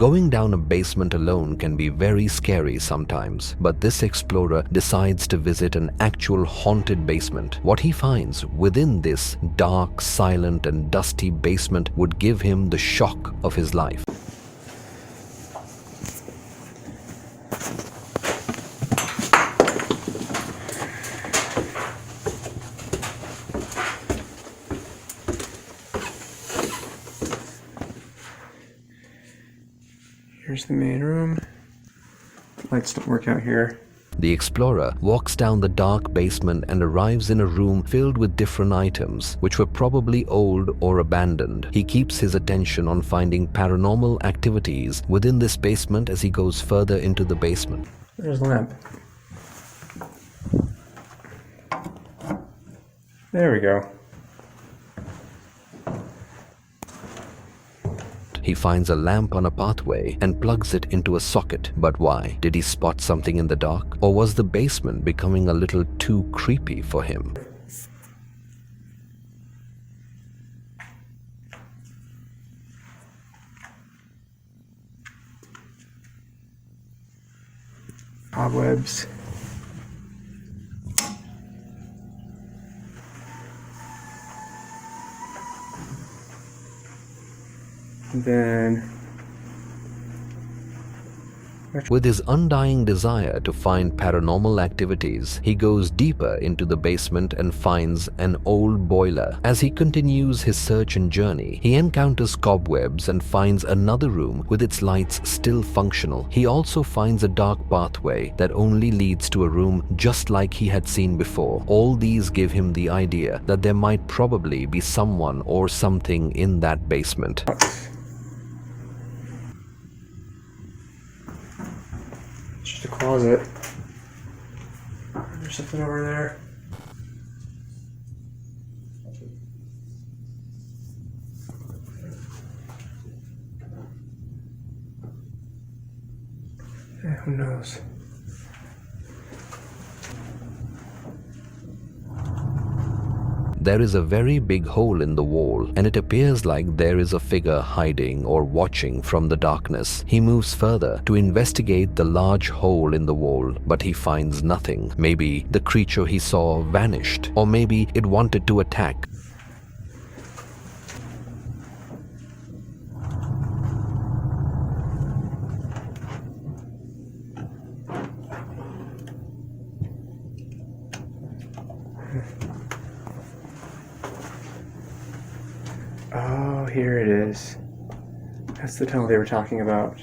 Going down a basement alone can be very scary sometimes, but this explorer decides to visit an actual haunted basement. What he finds within this dark, silent, and dusty basement would give him the shock of his life. Here's the main room. Lights don't work out here. The explorer walks down the dark basement and arrives in a room filled with different items, which were probably old or abandoned. He keeps his attention on finding paranormal activities within this basement as he goes further into the basement. There's a lamp. There we go. He finds a lamp on a pathway and plugs it into a socket. But why? Did he spot something in the dark? Or was the basement becoming a little too creepy for him? Cobwebs. Then, with his undying desire to find paranormal activities, he goes deeper into the basement and finds an old boiler. As he continues his search and journey, he encounters cobwebs and finds another room with its lights still functional. He also finds a dark pathway that only leads to a room just like he had seen before. All these give him the idea that there might probably be someone or something in that basement. just a closet. There's something over there. Yeah, who knows? There is a very big hole in the wall, and it appears like there is a figure hiding or watching from the darkness. He moves further to investigate the large hole in the wall, but he finds nothing. Maybe the creature he saw vanished, or maybe it wanted to attack. Oh, here it is. That's the tunnel they were talking about.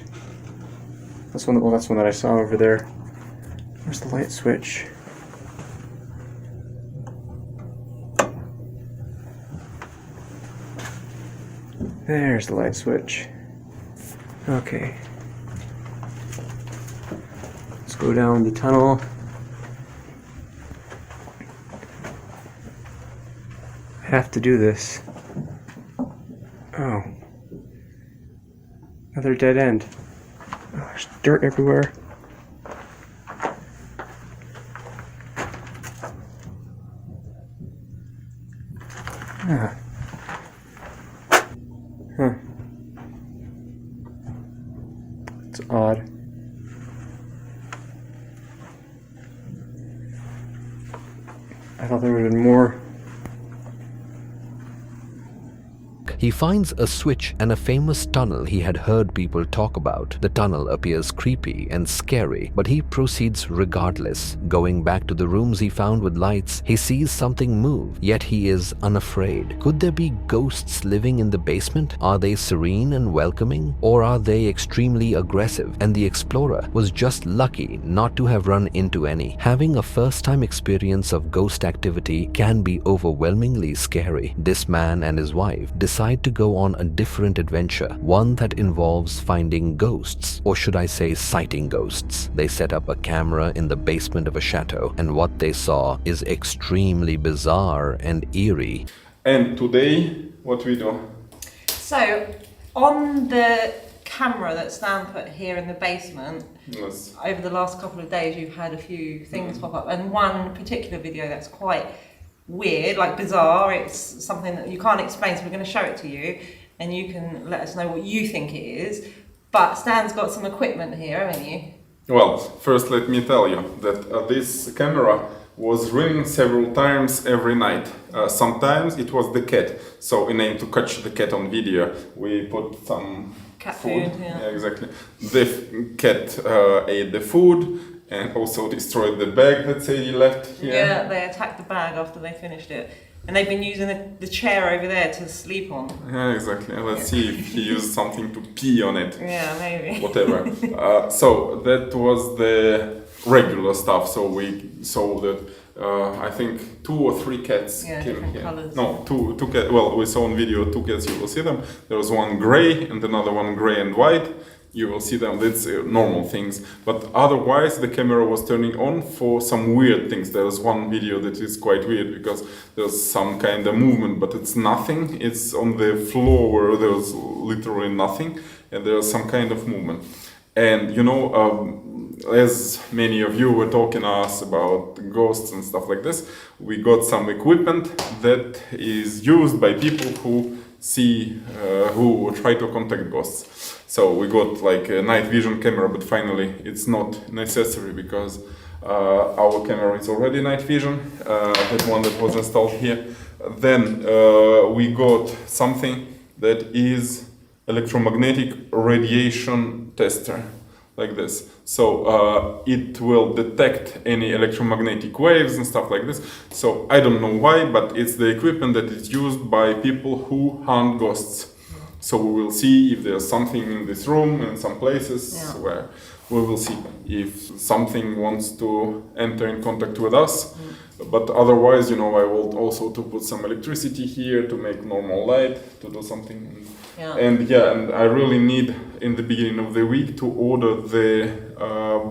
That's one. Well, that's one that I saw over there. Where's the light switch? There's the light switch. Okay. Let's go down the tunnel. I have to do this. Oh. Another dead end. Oh, there's dirt everywhere. Ah. Huh. It's odd. I thought there would have been more. He finds a switch and a famous tunnel he had heard people talk about. The tunnel appears creepy and scary, but he proceeds regardless. Going back to the rooms he found with lights, he sees something move, yet he is unafraid. Could there be ghosts living in the basement? Are they serene and welcoming? Or are they extremely aggressive? And the explorer was just lucky not to have run into any. Having a first-time experience of ghost activity can be overwhelmingly scary. This man and his wife decide to go on a different adventure, one that involves finding ghosts, or should I say sighting ghosts. They set up a camera in the basement of a chateau, and what they saw is extremely bizarre and eerie. And today, what we do? So, on the camera that's Stan put here in the basement, Yes. over the last couple of days you've had a few things pop up, and one particular video that's quite weird, like bizarre. It's something that you can't explain, so we're going to show it to you and you can let us know what you think it is. But Stan's got some equipment here, haven't you? Well, first let me tell you that this camera was ringing several times every night. Sometimes it was the cat, so in aim to catch the cat on video, we put some Cat food, yeah. Exactly. The cat ate the food and also destroyed the bag that Sadie left here. Yeah, they attacked the bag after they finished it. And they've been using the chair over there to sleep on. Yeah, exactly. Let's see if he used something to pee on it. Yeah, maybe. Whatever. So that was the regular stuff. So we saw that I think 2 or 3 cats Yeah, came different here. colours. No, two cats. Well, we saw on video 2 cats. You will see them. There was one grey and another one grey and white. You will see them. That's normal things. But otherwise, the camera was turning on for some weird things. There was one video that is quite weird because there's some kind of movement, but it's nothing. It's on the floor where there's literally nothing, and there's some kind of movement. And you know, as many of you were talking to us about ghosts and stuff like this, we got some equipment that is used by people who who try to contact ghosts. So we got like a night vision camera, but finally it's not necessary because our camera is already night vision, that one that was installed here. Then we got something that is electromagnetic radiation tester, like this. So it will detect any electromagnetic waves and stuff like this. So I don't know why, but it's the equipment that is used by people who hunt ghosts. So we will see if there's something in this room and some places where we will see if something wants to enter in contact with us. But otherwise, you know, I will also to put some electricity here to make normal light, to do something. And I really need in the beginning of the week to order the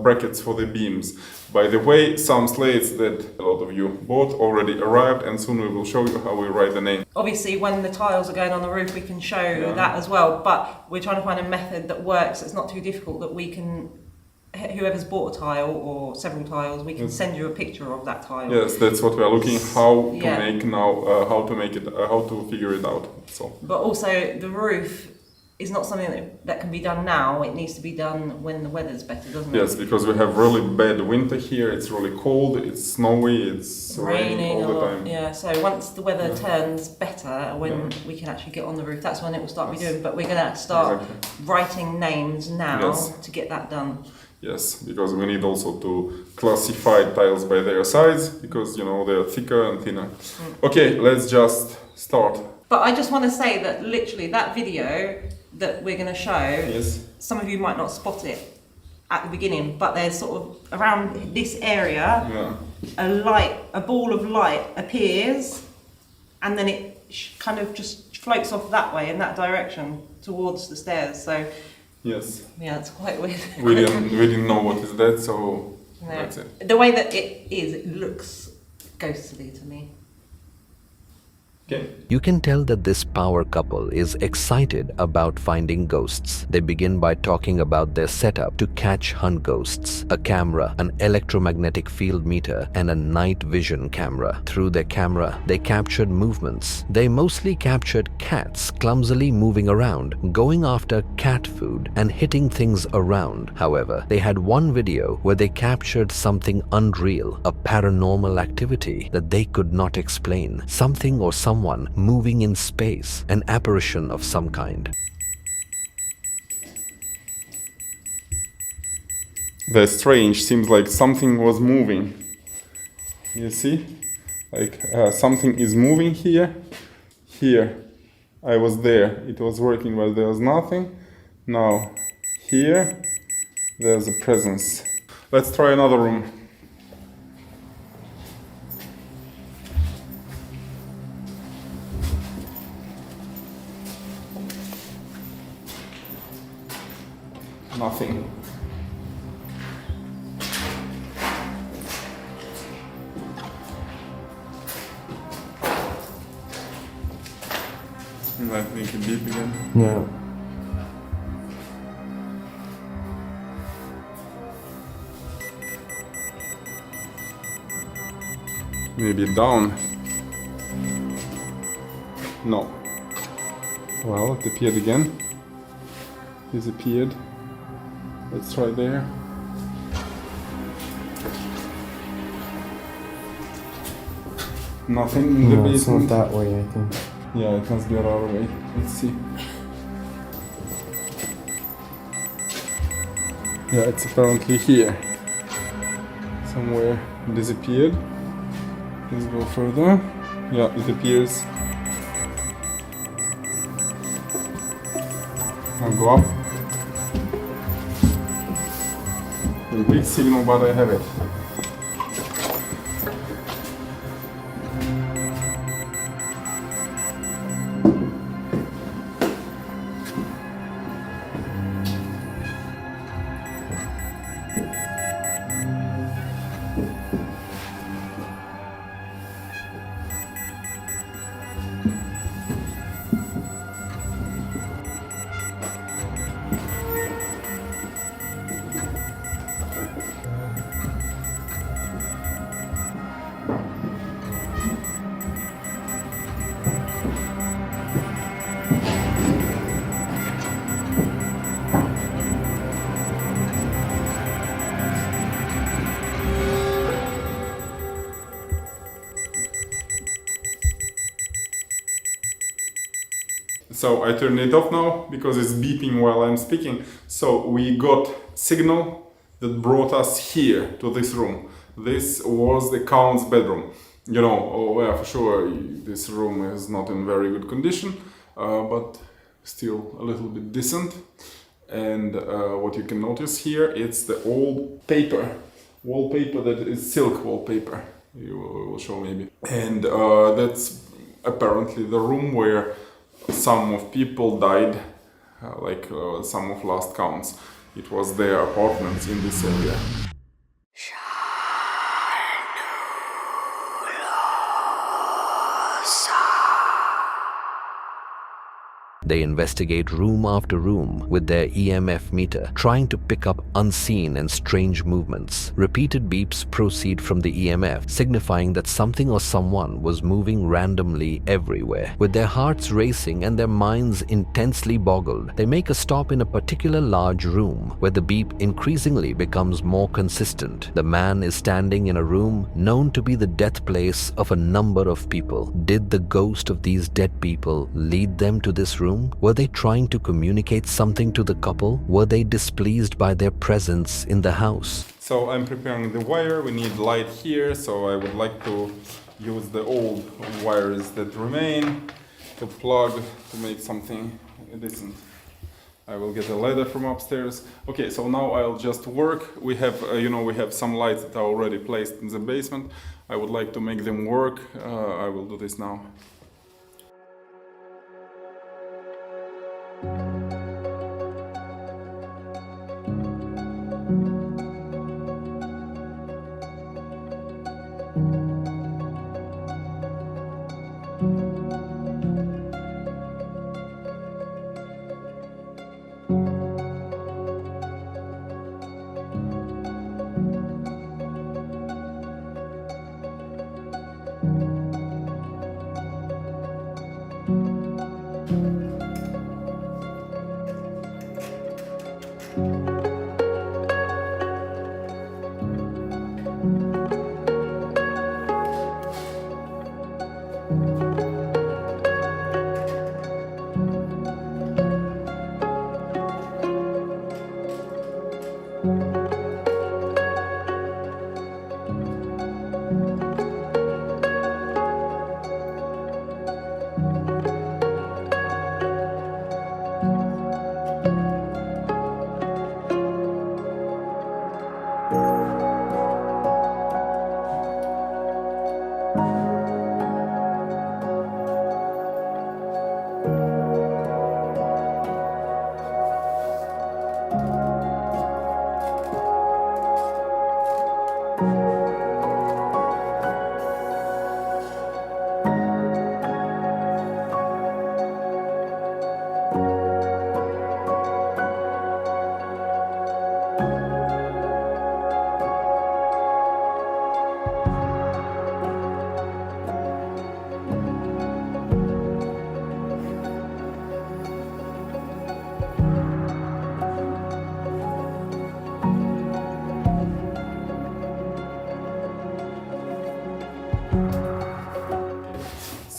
brackets for the beams. By the way, some slates that a lot of you bought already arrived, and soon we will show you how we write the name. Obviously, when the tiles are going on the roof, we can show that as well. But we're trying to find a method that works. It's not too difficult that we can. Whoever's bought a tile or several tiles, we can send you a picture of that tile. Yes, that's what we are looking how to make now, how to figure it out. So. But also the roof is not something that can be done now. It needs to be done when the weather's better, doesn't it? Yes, because we have really bad winter here. It's really cold. It's snowy. It's raining all the time. Yeah. So once the weather turns better, when we can actually get on the roof, that's when it will start redoing. But we're going to start writing names now to get that done. Yes, because we need also to classify tiles by their size, because, you know, they're thicker and thinner. Okay, let's just start. But I just want to say that literally that video that we're going to show, some of you might not spot it at the beginning, but there's sort of around this area, a ball of light appears, and then it kind of just floats off that way in that direction towards the stairs. So. Yes. Yeah, it's quite weird. We didn't know what is that, so that's it. The way that it looks ghostly to me. Okay. You can tell that this power couple is excited about finding ghosts. They begin by talking about their setup to catch hunt ghosts: a camera, an electromagnetic field meter, and a night vision camera. Through their camera, they captured movements. They mostly captured cats clumsily moving around, going after cat food, and hitting things around. However, they had one video where they captured something unreal, a paranormal activity that they could not explain. Something or someone moving in space, an apparition of some kind. That's strange. Seems like something was moving. You see? Like something is moving here. Here. I was there. It was working, but there was nothing. Now, here, there's a presence. Let's try another room. Nothing. Might make it beep again. Yeah. Maybe down. No. Well, it appeared again. disappeared. Let's try there. Nothing in the No, it's basement. not that way, I think. Yeah, it must be another way. Let's see. Yeah, it's apparently here. Somewhere disappeared. Let's go further. Yeah, it appears. I'll go up. A big signal, but I have it. So I turned it off now because it's beeping while I'm speaking. So we got signal that brought us here to this room. This was the Count's bedroom. You know, oh yeah, for sure, this room is not in very good condition, but still a little bit decent. And what you can notice here, it's the old paper, wallpaper that is silk wallpaper. You will show maybe. And that's apparently the room where some of people died, some of last counts. It was their apartments in this area. They investigate room after room with their EMF meter, trying to pick up unseen and strange movements. Repeated beeps proceed from the EMF, signifying that something or someone was moving randomly everywhere. With their hearts racing and their minds intensely boggled, they make a stop in a particular large room, where the beep increasingly becomes more consistent. The man is standing in a room known to be the death place of a number of people. Did the ghost of these dead people lead them to this room? Were they trying to communicate something to the couple? Were they displeased by their presence in the house? So I'm preparing the wire. We need light here, so I would like to use the old wires that remain to plug to make something decent. I will get a ladder from upstairs. Okay, so now I'll just work. We have, we have some lights that are already placed in the basement. I would like to make them work. I will do this now.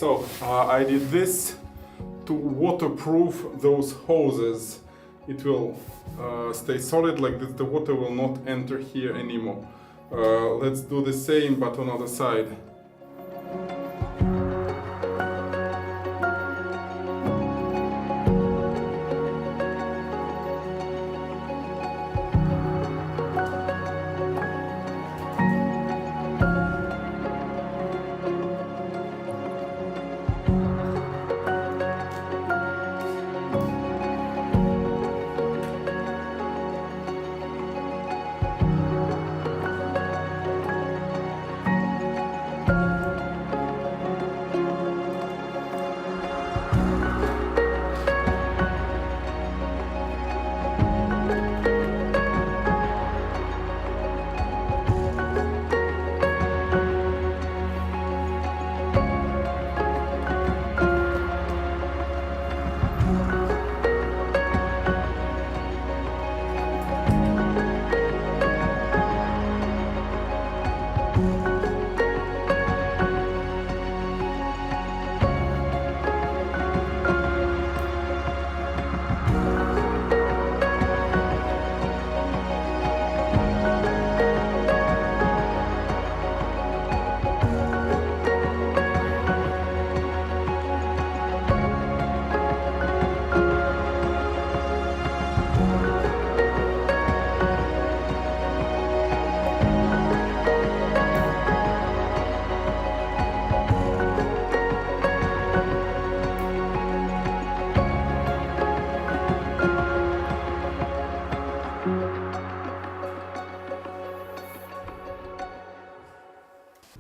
So I did this to waterproof those hoses. It will stay solid like this, the water will not enter here anymore. Let's do the same but on the other side.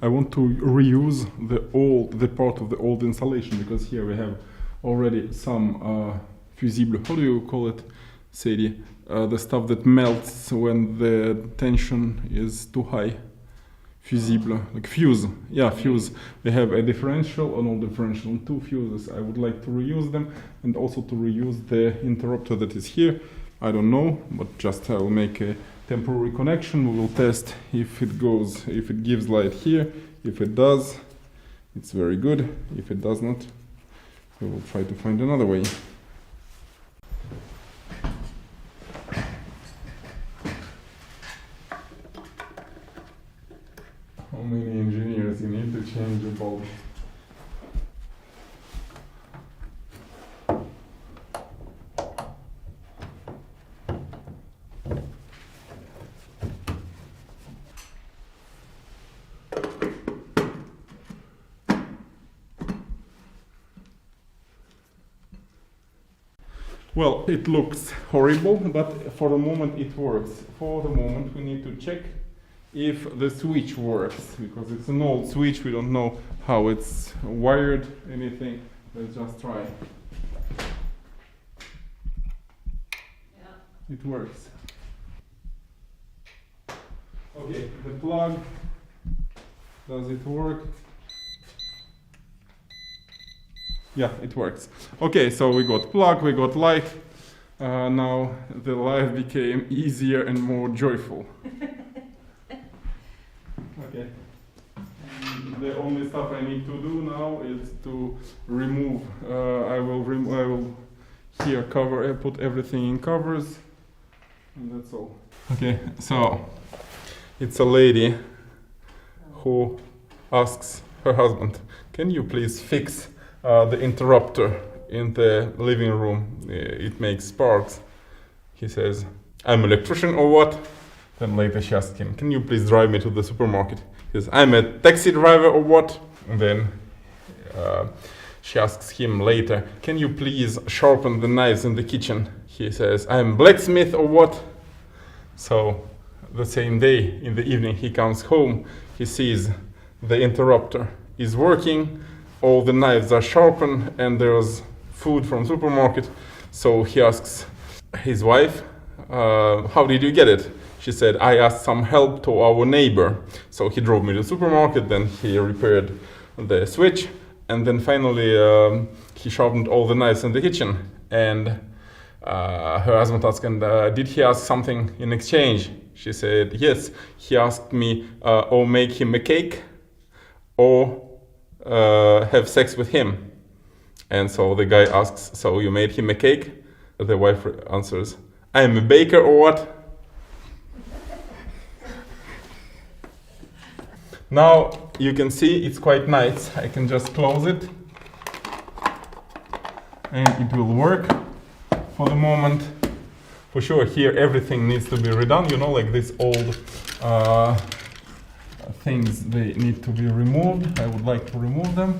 I want to reuse the part of the old installation, because here we have already some fusible, how do you call it, Sadie? The stuff that melts when the tension is too high. Fusible, like fuse. Yeah, fuse. We have a differential, an old differential, and two fuses. I would like to reuse them, and also to reuse the interrupter that is here. I don't know, but just I will make a temporary connection. We will test if it goes, if it gives light here. If it does, it's very good. If it does not, we will try to find another way. How many engineers you need to change a bulb? Well, it looks horrible, but for the moment it works. For the moment we need to check if the switch works, because it's an old switch, we don't know how it's wired, anything. Let's just try. Yeah. It works. Okay, the plug, does it work? Yeah, it works. Okay, so we got plug, we got light. Now the life became easier and more joyful. Okay. The only stuff I need to do now is to remove. I will here cover. Put everything in covers, and that's all. Okay, so it's a lady who asks her husband, "Can you please fix the interrupter in the living room? It makes sparks." He says, "I'm an electrician or what?" Then later she asks him, "Can you please drive me to the supermarket?" He says, "I'm a taxi driver or what?" And then she asks him later, "Can you please sharpen the knives in the kitchen?" He says, "I'm blacksmith or what?" So the same day in the evening he comes home, he sees the interrupter is working, all the knives are sharpened, and there's food from supermarket. So he asks his wife, "How did you get it?" She said, "I asked some help to our neighbor. So he drove me to the supermarket, then he repaired the switch, and then finally he sharpened all the knives in the kitchen." And her husband asked, "And did he ask something in exchange?" She said, "Yes, he asked me or make him a cake, or have sex with him. And so the guy asks, so you made him a cake? The wife answers, I am a baker or what? Now you can see it's quite nice. I can just close it and it will work for the moment. For sure, here everything needs to be redone. You know, like these old things, they need to be removed. I would like to remove them.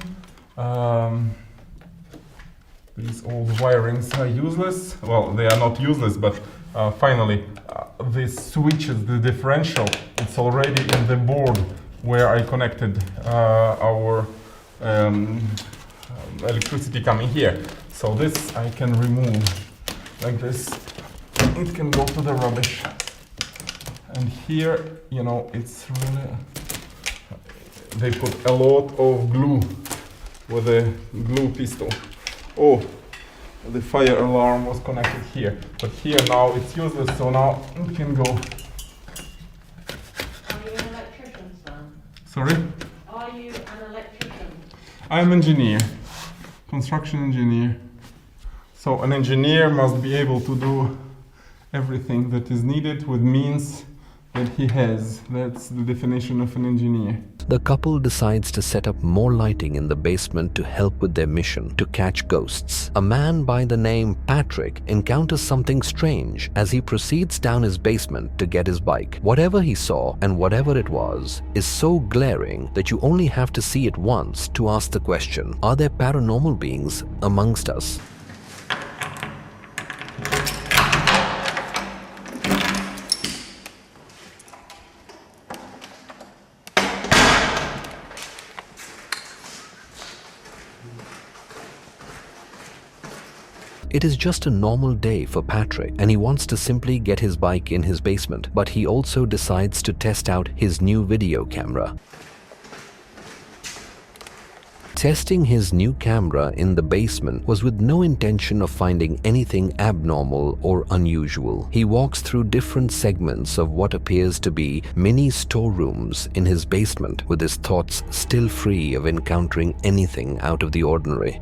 These old wirings are useless. Well, they are not useless, but finally, these switches, the differential, it's already in the board where I connected our electricity coming here. So this I can remove like this. It can go to the rubbish. And here, you know, it's really... They put a lot of glue with a glue pistol. Oh, the fire alarm was connected here. But here now it's useless, so now it can go. Are you an electrician, son? Sorry? Are you an electrician? I'm engineer, construction engineer. So an engineer must be able to do everything that is needed with means that he has. That's the definition of an engineer. The couple decides to set up more lighting in the basement to help with their mission to catch ghosts. A man by the name Patrick encounters something strange as he proceeds down his basement to get his bike. Whatever he saw and whatever it was is so glaring that you only have to see it once to ask the question, are there paranormal beings amongst us? It is just a normal day for Patrick and he wants to simply get his bike in his basement, but he also decides to test out his new video camera. Testing his new camera in the basement was with no intention of finding anything abnormal or unusual. He walks through different segments of what appears to be mini storerooms in his basement with his thoughts still free of encountering anything out of the ordinary.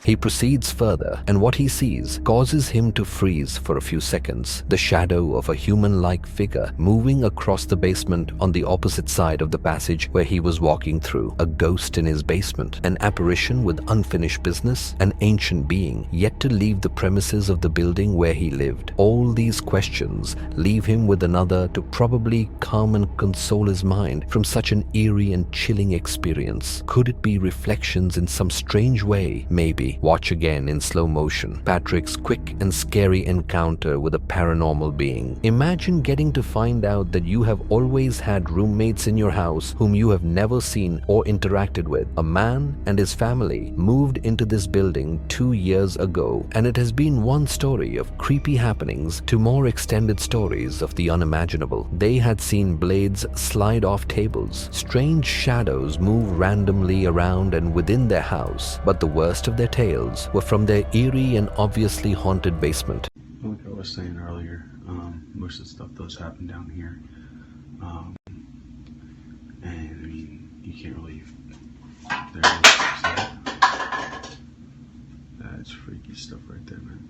He proceeds further, and what he sees causes him to freeze for a few seconds. The shadow of a human-like figure moving across the basement on the opposite side of the passage where he was walking through. A ghost in his basement, an apparition with unfinished business, an ancient being yet to leave the premises of the building where he lived. All these questions leave him with another to probably calm and console his mind from such an eerie and chilling experience. Could it be reflections in some strange way? Maybe. Watch again in slow motion Patrick's quick and scary encounter with a paranormal being. Imagine getting to find out that you have always had roommates in your house whom you have never seen or interacted with. A man and his family moved into this building 2 years ago, and it has been one story of creepy happenings to more extended stories of the unimaginable. They had seen blades slide off tables, strange shadows move randomly around and within their house, but the worst of their tales were from their eerie and obviously haunted basement. Like I was saying earlier, most of the stuff does happen down here. And I mean, you can't really... There it is. That's freaky stuff right there, man.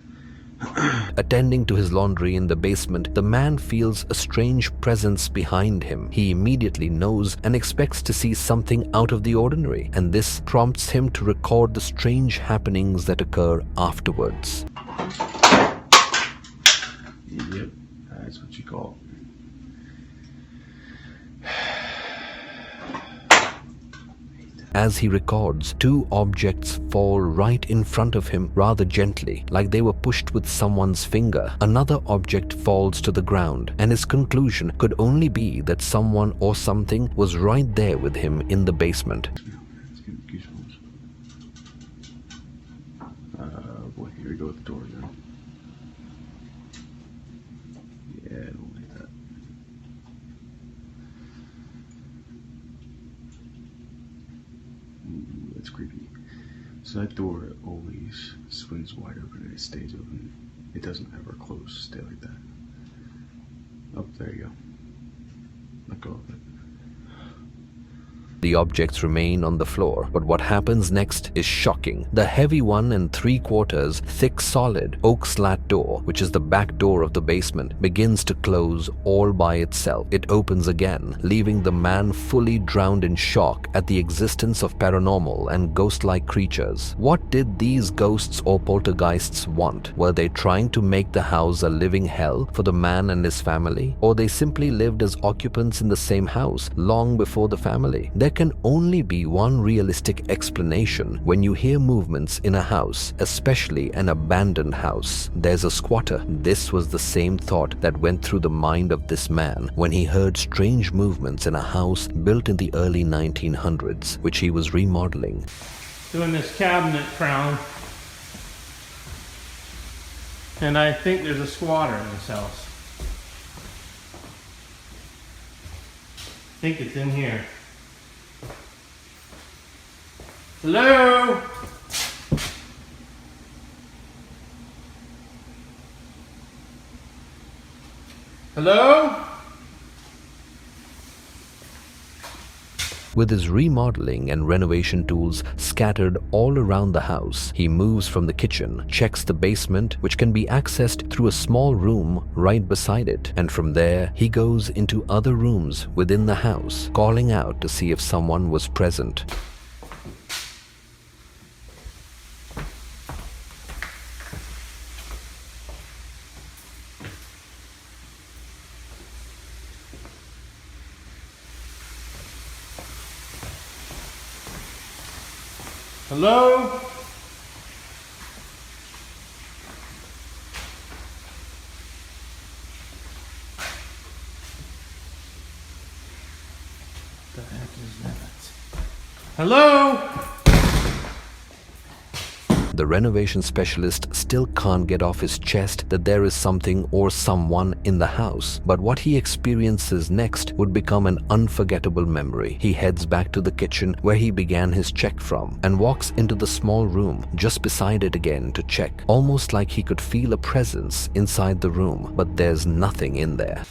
Attending to his laundry in the basement, the man feels a strange presence behind him. He immediately knows and expects to see something out of the ordinary, and this prompts him to record the strange happenings that occur afterwards. Yep, that's what you call it. As he records, 2 objects fall right in front of him rather gently, like they were pushed with someone's finger. Another object falls to the ground, and his conclusion could only be that someone or something was right there with him in the basement. It's getting goosebumps. Boy, here we go with the door again. Yeah, I don't like that. Ooh, that's creepy. So that door always swings wide open and it stays open. It doesn't ever close, stay like that. let go of it. The objects remain on the floor, but what happens next is shocking. The heavy 1 3/4 thick solid oak slat door, which is the back door of the basement, begins to close all by itself. It opens again, leaving the man fully drowned in shock at the existence of paranormal and ghost-like creatures. What did these ghosts or poltergeists want? Were they trying to make the house a living hell for the man and his family? Or they simply lived as occupants in the same house long before the family? There can only be one realistic explanation when you hear movements in a house, especially an abandoned house. There's a squatter. This was the same thought that went through the mind of this man when he heard strange movements in a house built in the early 1900s, which he was remodeling. Doing this cabinet crown, and I think there's a squatter in this house. I think it's in here. Hello? Hello? With his remodeling and renovation tools scattered all around the house, he moves from the kitchen, checks the basement, which can be accessed through a small room right beside it, and from there he goes into other rooms within the house, calling out to see if someone was present. Hello? The heck is that? Hello? The renovation specialist still can't get off his chest that there is something or someone in the house, but what he experiences next would become an unforgettable memory. He heads back to the kitchen where he began his check from and walks into the small room just beside it again to check, almost like he could feel a presence inside the room, but there's nothing in there.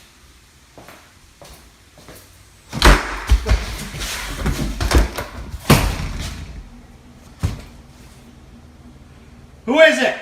Who is it?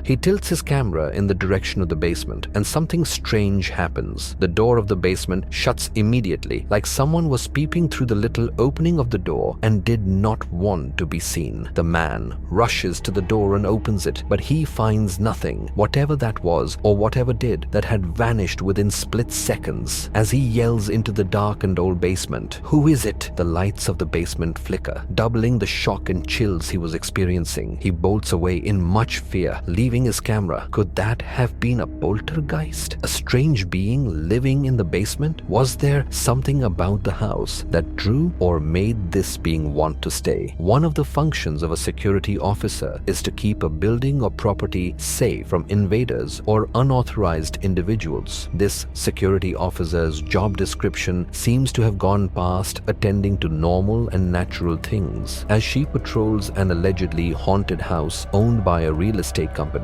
He tilts his camera in the direction of the basement, and something strange happens. The door of the basement shuts immediately, like someone was peeping through the little opening of the door and did not want to be seen. The man rushes to the door and opens it, but he finds nothing. Whatever that was, or whatever did, that had vanished within split seconds. As he yells into the darkened old basement, "Who is it?" The lights of the basement flicker, doubling the shock and chills he was experiencing. He bolts away in much fear, leaving his camera. Could that have been a poltergeist? A strange being living in the basement? Was there something about the house that drew or made this being want to stay? One of the functions of a security officer is to keep a building or property safe from invaders or unauthorized individuals. This security officer's job description seems to have gone past attending to normal and natural things, as she patrols an allegedly haunted house owned by a real estate company.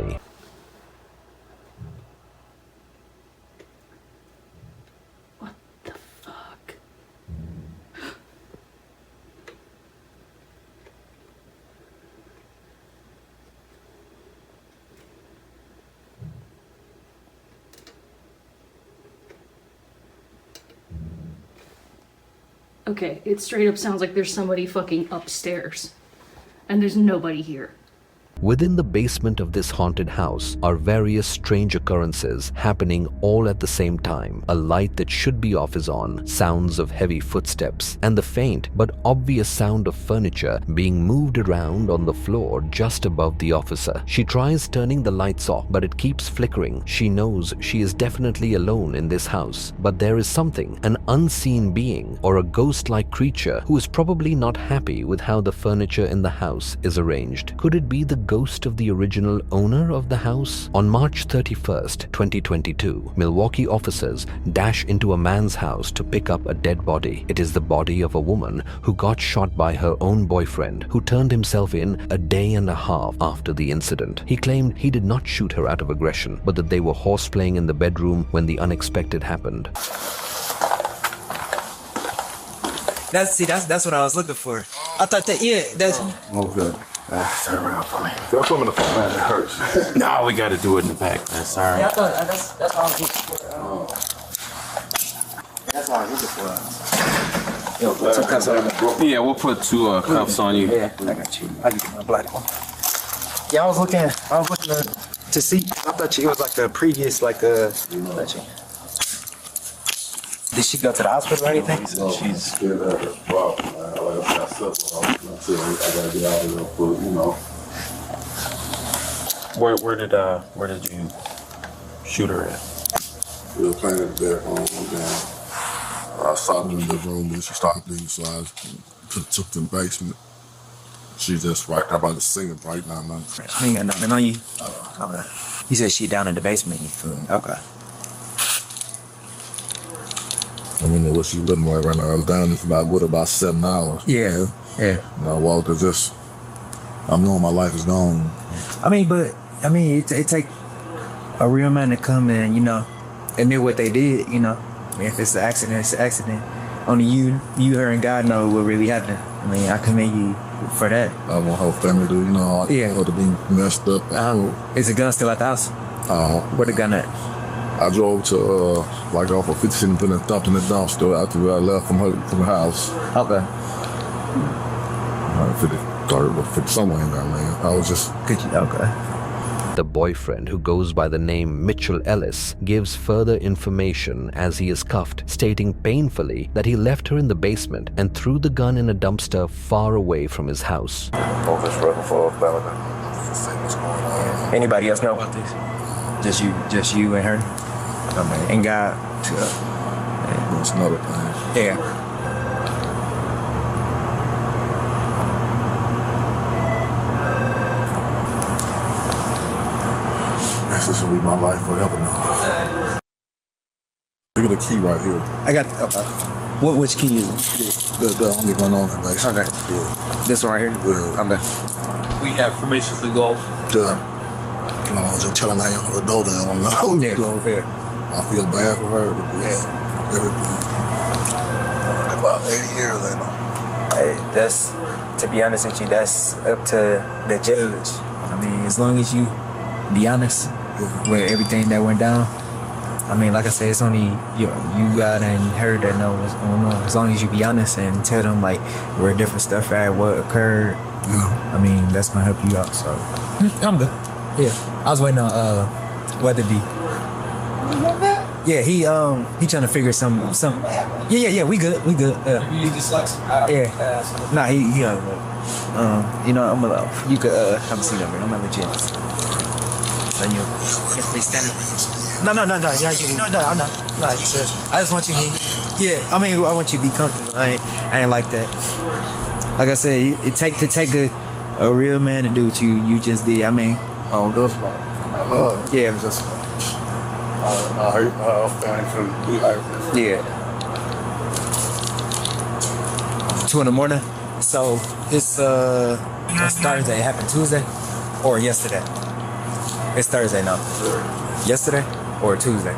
What the fuck? Okay, it straight up sounds like there's somebody fucking upstairs. And there's nobody here. Within the basement of this haunted house are various strange occurrences happening all at the same time. A light that should be off is on, sounds of heavy footsteps, and the faint but obvious sound of furniture being moved around on the floor just above the officer. She tries turning the lights off, but it keeps flickering. She knows she is definitely alone in this house, but there is something, an unseen being or a ghost-like creature who is probably not happy with how the furniture in the house is arranged. Could it be the ghost of the original owner of the house? On March 31st, 2022, Milwaukee officers dash into a man's house to pick up a dead body. It is the body of a woman who got shot by her own boyfriend, who turned himself in a day and a half after the incident. He claimed he did not shoot her out of aggression, but that they were horseplaying in the bedroom when the unexpected happened. That's what I was looking for. I thought that's. Oh, good. Turn around for me. Don't put me in the phone, man. It hurts. No, we got to do it in the back, man. Sorry. Yeah, I thought that's what I was looking for. That's what I was looking for. Yo, put 2 cuffs on me. Yeah, we'll put 2 cuffs on you. Yeah, I got you. I get my black one. Yeah, I was looking to see. I thought it was like a previous, Did she go to the hospital or anything? She's scared of her problem, man. Like I said, I gotta get out of there for, you know. Where did you shoot her at? We were playing in the bedroom, I saw her in the room and she started bleeding, so I took the basement. She's just right there by the sink right now, man. I ain't got nothing on you. Okay. You said she down in the basement. Okay. I mean, what she looking like right now, I was down for about 7 hours. Yeah. And I walked I'm knowing my life is gone. It take a real man to come and, admit what they did, if it's an accident, it's an accident. Only you, her, and God know what really happened. I commend you for that. I want her family to, to be messed up. Is the gun still at the house? Where the gun at? I drove to, off of 50th and dumped in the dumpster after I left from the house. Okay. 53rd or 50 somewhere in there, man. I was just... Okay. The boyfriend, who goes by the name Mitchell Ellis, gives further information as he is cuffed, stating painfully that he left her in the basement and threw the gun in a dumpster far away from his house. Both is looking for a felony. What's going on? Anybody else know about this? Just you and her? Okay. And God. That's another thing. Yeah. This will be my life forever now. Look at the key right here. I got. Which key is it? The only one on it, like. Okay. Yeah. This one right here. Yeah. Okay. We have permission to go. I was just telling her the door down. Yeah. Go over there. I feel bad for her. Yeah. Everything. About 80 years later. Hey, that's, to be honest with you, that's up to the judge. As long as you be honest with everything that went down. Like I said, it's only you God and her that know what's going on. As long as you be honest and tell them where different stuff at, what occurred. Yeah. That's gonna help you out. So I'm good. Yeah, I was waiting on Weatherby. Yeah, he trying to figure some. Yeah, we good. You need dyslexia? Yeah. Nah, he I'm gonna. You could have a seat over here. I'm gonna let you. So you can stand up. No. Yeah, I'm not. No, I just want you to. Yeah, I want you to be comfortable. I ain't like that. Like I said, it take a real man to do what you just did. That's right. Yeah, it was just. I hurt my Yeah. 2 a.m. So it's Thursday. It happened Tuesday or yesterday. It's Thursday now. Yesterday or Tuesday?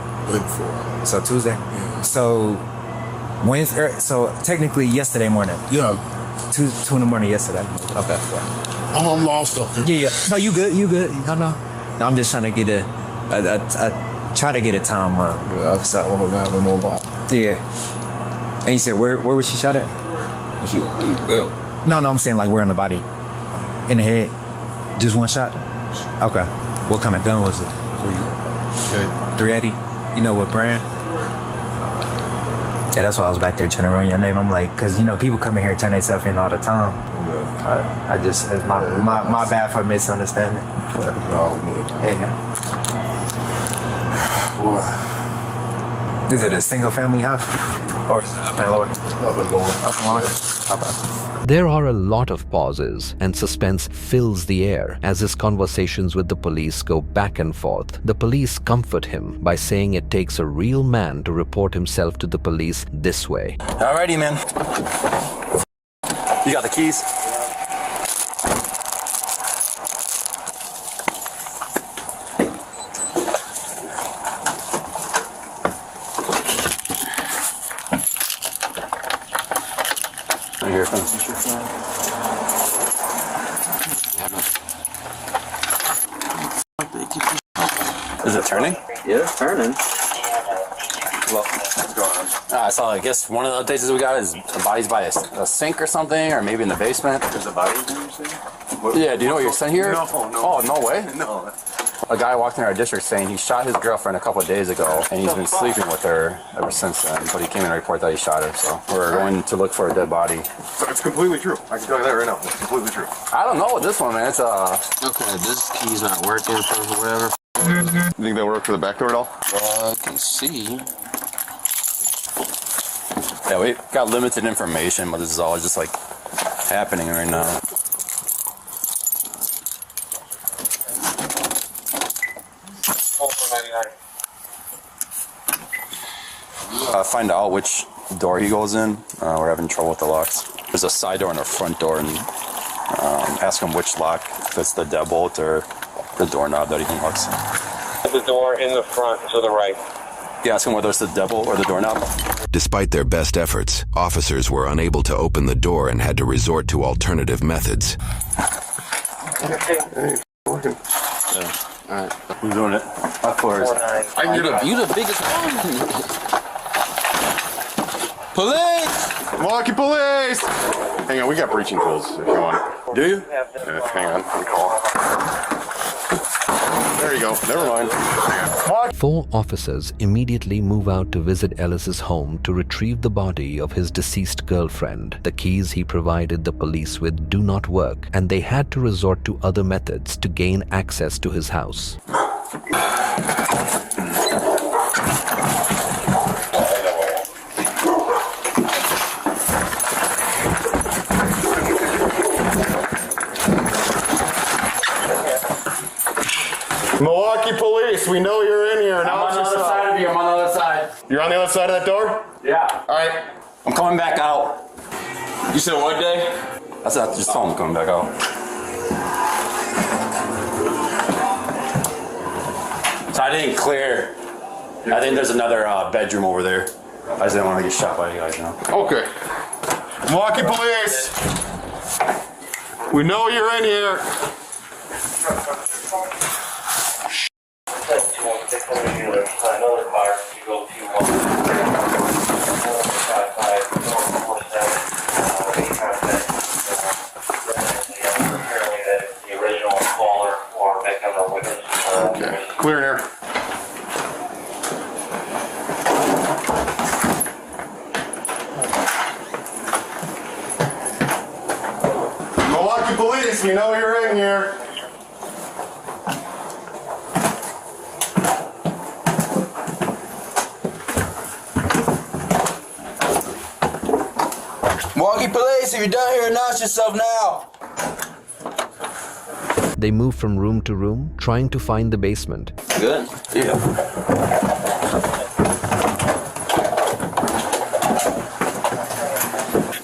So Tuesday. Yeah. So Wednesday. So technically yesterday morning. Yeah. 2 in the morning yesterday. Okay. I'm lost up here. Yeah. No, you good. No. I'm just trying to get try to get a time. Yeah, I saw one of them mobile. Yeah. And you said where was she shot at? No, I'm saying where in the body? In the head? Just one shot? Okay. What kind of gun was it? 380? You know what brand? Yeah, that's why I was back there trying to run your name. I'm because people come in here and turn themselves in all the time. I just, it's my bad for misunderstanding. Yeah. Is it a single family house? Or up and lower? Up and lower. Up and lower? Okay. There are a lot of pauses, and suspense fills the air as his conversations with the police go back and forth. The police comfort him by saying it takes a real man to report himself to the police this way. Alrighty, man. You got the keys? Here, is it turning? Yeah, it's turning. Well, what's going on? I saw, I guess one of the updates we got is the body's by a sink or something, or maybe in the basement. There's a body in there, you say? Yeah, do you know what you're saying here? No. Oh, no way? No. A guy walked in our district saying he shot his girlfriend a couple of days ago, and he's been sleeping with her ever since then, but he came in to report that he shot her, so we're going to look for a dead body. So it's completely true. I can tell you that right now. It's completely true. I don't know with this one, man. It's Okay, this key's not working for whatever. You think that'll work for the back door at all? I can see. Yeah, we got limited information, but this is all just like happening right now. Find out which door he goes in. We're having trouble with the locks. There's a side door and a front door, and ask him which lock, if it's the deadbolt or the doorknob that he unlocks. The door in the front to the right. Yeah, ask him whether it's the deadbolt or the doorknob. Despite their best efforts, officers were unable to open the door and had to resort to alternative methods. Hey, working. Alright. Who's doing it? My floor is. You the biggest one. Police! Milwaukee Police! Hang on, we got breaching tools if you want. Do you? Yeah, hang on, let me call. There you go. Never mind. Hang on. 4 officers immediately move out to visit Ellis's home to retrieve the body of his deceased girlfriend. The keys he provided the police with do not work, and they had to resort to other methods to gain access to his house. Milwaukee Police, we know you're in here. Now I'm on the other side of you. I'm on the other side. You're on the other side of that door? Yeah. All right. I'm coming back out. You said what day? That's not just tell him I'm coming back out. So I didn't clear. I think there's another bedroom over there. I just didn't want to get shot by you guys, you know. Okay. Milwaukee Police, we know you're in here. Another car to go to apparently that the original caller or victim or witness. Okay. Clear in here. Milwaukee Police, we know you're in here. Milwaukee Police, if you're done here, announce yourself now. They move from room to room, trying to find the basement. Good? Yeah.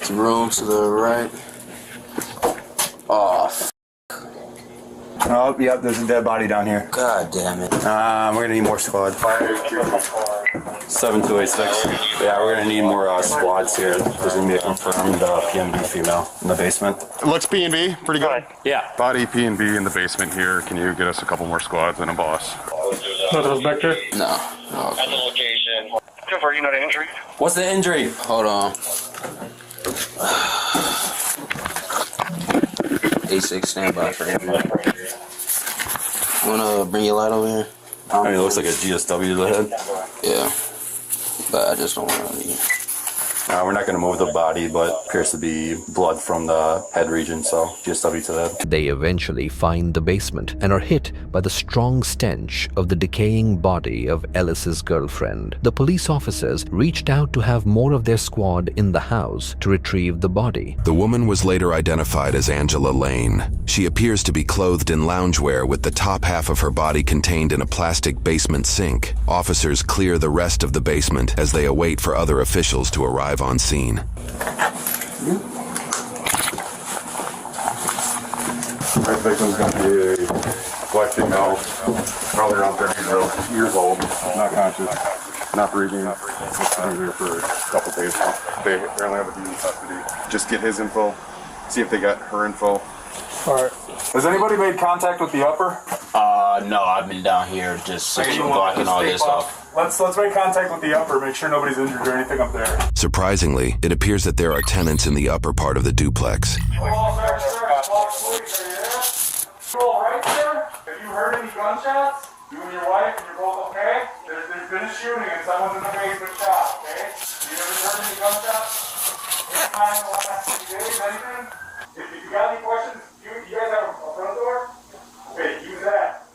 Some rooms to the right. Oh, Oh, yep, there's a dead body down here. God damn it. We're gonna need more squad. 7286. Yeah, we're gonna need more squads here. There's gonna be a confirmed PMB female in the basement. It looks P&B, pretty good. Yeah. Body P&B in the basement here. Can you get us a couple more squads and a boss? Nothing else back there? No. At the location. Confirm you know the injury? What's the injury? Hold on. A6 standby for injury. Wanna bring your light over here? I mean, it looks like a GSW to the head. Yeah. But I just don't want to leave. We're not going to move the body, but appears to be blood from the head region, so GSW to that. They eventually find the basement and are hit by the strong stench of the decaying body of Ellis's girlfriend. The police officers reached out to have more of their squad in the house to retrieve the body. The woman was later identified as Angela Lane. She appears to be clothed in loungewear with the top half of her body contained in a plastic basement sink. Officers clear the rest of the basement as they await for other officials to arrive on scene. Our victim's going to be a black female, probably around 30 years old, not conscious, not breathing. It's been here for a couple days now. They apparently have a DV custody. Just get his info, see if they got her info. All right. Has anybody made contact with the upper? No, I've been down here just blocking all this off. Let's make contact with the upper, make sure nobody's injured or anything up there. Surprisingly, it appears that there are tenants in the upper part of the duplex. Right there. Have you heard any gunshots? You and your wife and you're both okay? There's been a shooting and someone's in the basement shot, okay? You ever heard any gunshots? Any time in the last 60 days, anything? If you got any questions, you guys have a front door? Okay, use that.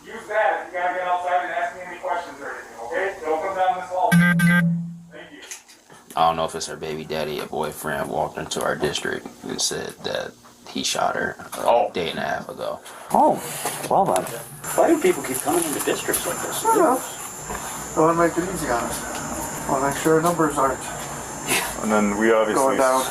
Use that if you gotta get outside and ask me any questions or anything, okay? Don't come down this hall. Thank you. I don't know if it's her baby daddy or boyfriend walked into our district and said that he shot her a day and a half ago. Oh, well then. Why do people keep coming into districts like this? I don't know. I want to make it easy on us. I want to make sure our numbers aren't And then we obviously going down.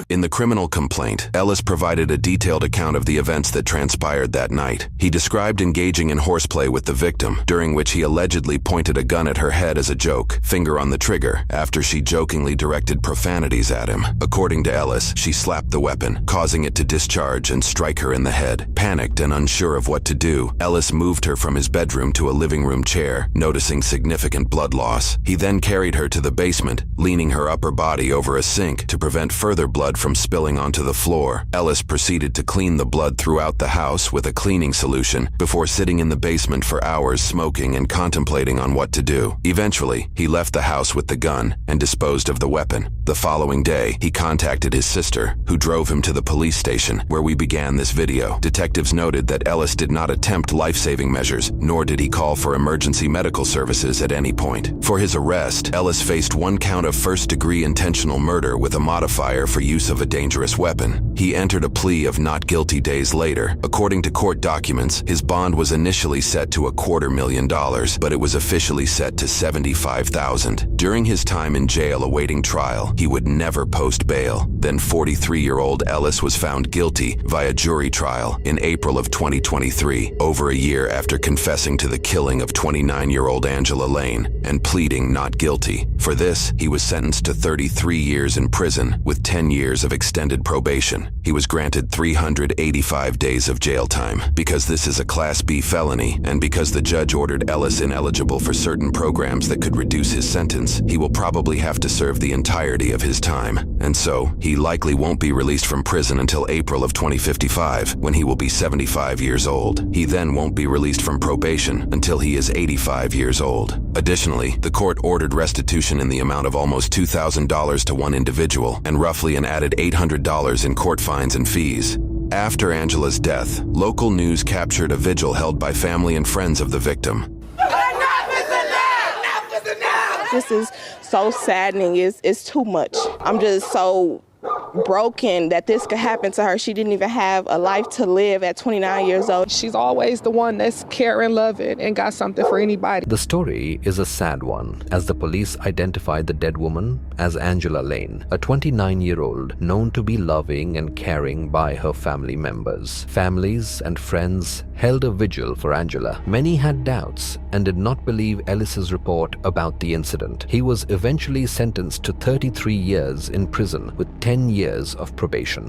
In the criminal complaint, Ellis provided a detailed account of the events that transpired that night. He described engaging in horseplay with the victim, during which he allegedly pointed a gun at her head as a joke, finger on the trigger, after she jokingly directed profanities at him. According to Ellis, she slapped the weapon, causing it to discharge and strike her in the head. Panicked and unsure of what to do, Ellis moved her from his bedroom to a living room chair, noticing significant blood loss. He then carried her to the basement, leaning her upper body over a sink to prevent further blood from spilling onto the floor. Ellis proceeded to clean the blood throughout the house with a cleaning solution before sitting in the basement for hours smoking and contemplating on what to do. Eventually, he left the house with the gun and disposed of the weapon. The following day, he contacted his sister, who drove him to the police station where we began this video. Detectives noted that Ellis did not attempt life-saving measures, nor did he call for emergency medical services at any point. For his arrest, Ellis faced 1 count of first-degree intentional murder with a modifier for use of a dangerous weapon. He entered a plea of not guilty days later. According to court documents, his bond was initially set to $250,000, but it was officially set to $75,000. During his time in jail awaiting trial, he would never post bail. Then 43-year-old Ellis was found guilty via jury trial in April of 2023, over a year after confessing to the killing of 29-year-old Angela Lane and pleading not guilty. For this, he was sentenced to 33 years in prison with 10 years of extended probation. He was granted 385 days of jail time. Because this is a Class B felony, and because the judge ordered Ellis ineligible for certain programs that could reduce his sentence, he will probably have to serve the entirety of his time. And so, he likely won't be released from prison until April of 2055, when he will be 75 years old. He then won't be released from probation until he is 85 years old. Additionally, the court ordered restitution in the amount of almost $2,000 to one individual, and roughly an added $800 in court fines and fees. After Angela's death, local news captured a vigil held by family and friends of the victim. This is so saddening. It's too much. I'm just so broken that this could happen to her. She didn't even have a life to live at 29 years old. She's always the one that's caring, loving, and got something for anybody. The story is a sad one, as the police identified the dead woman as Angela Lane, a 29-year-old known to be loving and caring by her family members. Families and friends held a vigil for Angela. Many had doubts and did not believe Ellis's report about the incident. He was eventually sentenced to 33 years in prison with 10 years of probation.